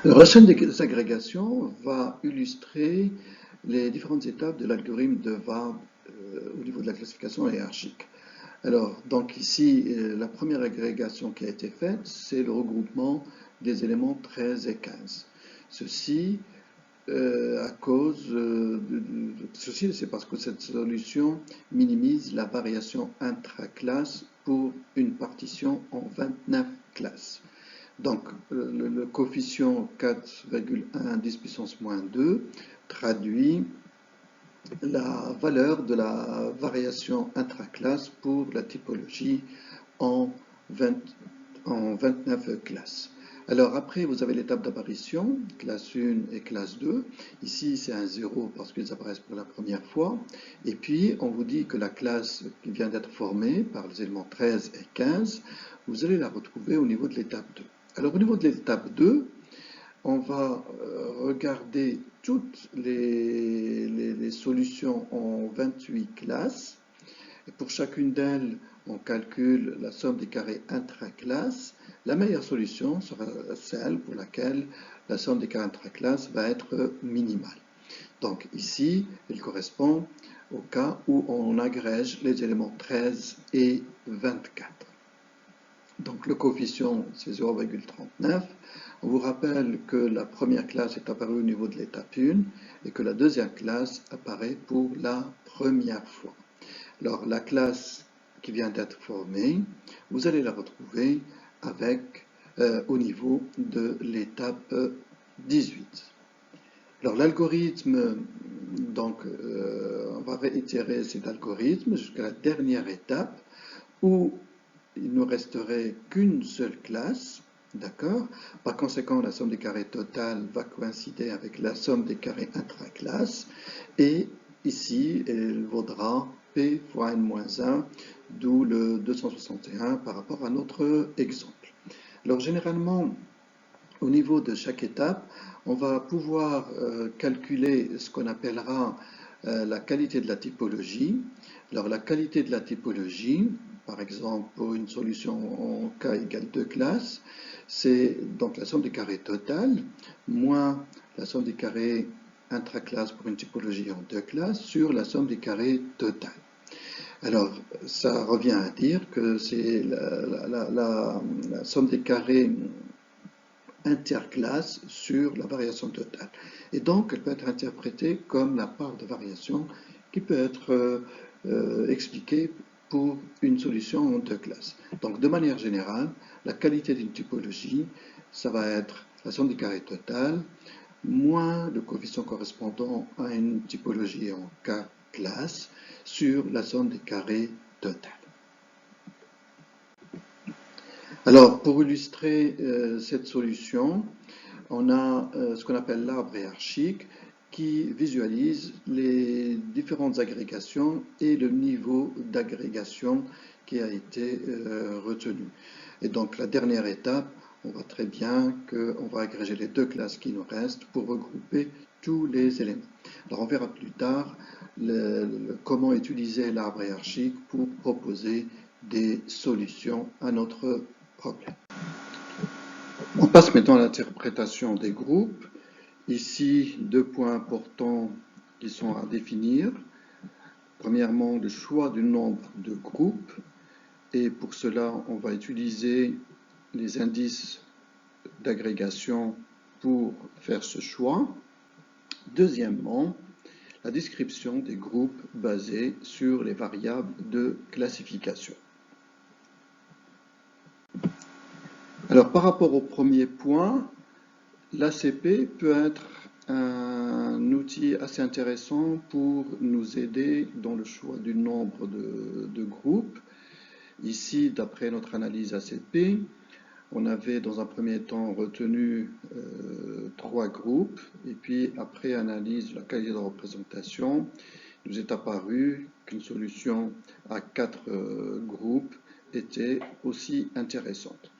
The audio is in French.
Alors, la chaîne des agrégations va illustrer les différentes étapes de l'algorithme de VARD au niveau de la classification hiérarchique. Alors, donc ici, la première agrégation qui a été faite, c'est le regroupement des éléments 13 et 15. Ceci, ceci, c'est parce que cette solution minimise la variation intra-classe pour une partition en 29 classes. Donc, le coefficient 4,1 10 puissance moins 2 traduit la valeur de la variation intraclasse pour la typologie en, 20 en 29 classes. Alors après, vous avez l'étape d'apparition, classe 1 et classe 2. Ici, c'est un 0 parce qu'ils apparaissent pour la première fois. Et puis, on vous dit que la classe qui vient d'être formée par les éléments 13 et 15, vous allez la retrouver au niveau de l'étape 2. Alors au niveau de l'étape 2, on va regarder toutes les solutions en 28 classes. Et pour chacune d'elles, on calcule la somme des carrés intraclasses. La meilleure solution sera celle pour laquelle la somme des carrés intraclasses va être minimale. Donc ici, il correspond au cas où on agrège les éléments 13 et 24. Donc le coefficient, c'est 0,39. On vous rappelle que la première classe est apparue au niveau de l'étape 1 et que la deuxième classe apparaît pour la première fois. Alors la classe qui vient d'être formée, vous allez la retrouver avec, au niveau de l'étape 18. Alors l'algorithme, donc on va réitérer cet algorithme jusqu'à la dernière étape où il ne resterait qu'une seule classe, d'accord? Par conséquent, la somme des carrés totale va coïncider avec la somme des carrés intraclasses, et ici, elle vaudra P fois n-1, d'où le 261 par rapport à notre exemple. Alors, généralement, au niveau de chaque étape, on va pouvoir calculer ce qu'on appellera la qualité de la typologie. Alors la qualité de la typologie, par exemple pour une solution en K égale 2 classes, c'est donc la somme des carrés totales moins la somme des carrés intraclasses pour une typologie en 2 classes sur la somme des carrés totales. Alors, ça revient à dire que c'est la somme des carrés interclasse sur la variation totale. Et donc, elle peut être interprétée comme la part de variation qui peut être expliquée pour une solution en deux classes. Donc, de manière générale, la qualité d'une typologie, ça va être la somme des carrés totales moins le coefficient correspondant à une typologie en K classe sur la somme des carrés totales. Alors, pour illustrer cette solution, on a ce qu'on appelle l'arbre hiérarchique qui visualise les différentes agrégations et le niveau d'agrégation qui a été retenu. Et donc, la dernière étape, on voit très bien qu'on va agréger les deux classes qui nous restent pour regrouper tous les éléments. Alors, on verra plus tard comment utiliser l'arbre hiérarchique pour proposer des solutions à notre problème. On passe maintenant à l'interprétation des groupes. Ici, deux points importants qui sont à définir. Premièrement, le choix du nombre de groupes. Et pour cela, on va utiliser les indices d'agrégation pour faire ce choix. Deuxièmement, la description des groupes basés sur les variables de classification. Alors, par rapport au premier point, l'ACP peut être un outil assez intéressant pour nous aider dans le choix du nombre de groupes. Ici, d'après notre analyse ACP, on avait dans un premier temps retenu 3 groupes, et puis après analyse de la qualité de représentation, il nous est apparu qu'une solution à 4 groupes était aussi intéressante.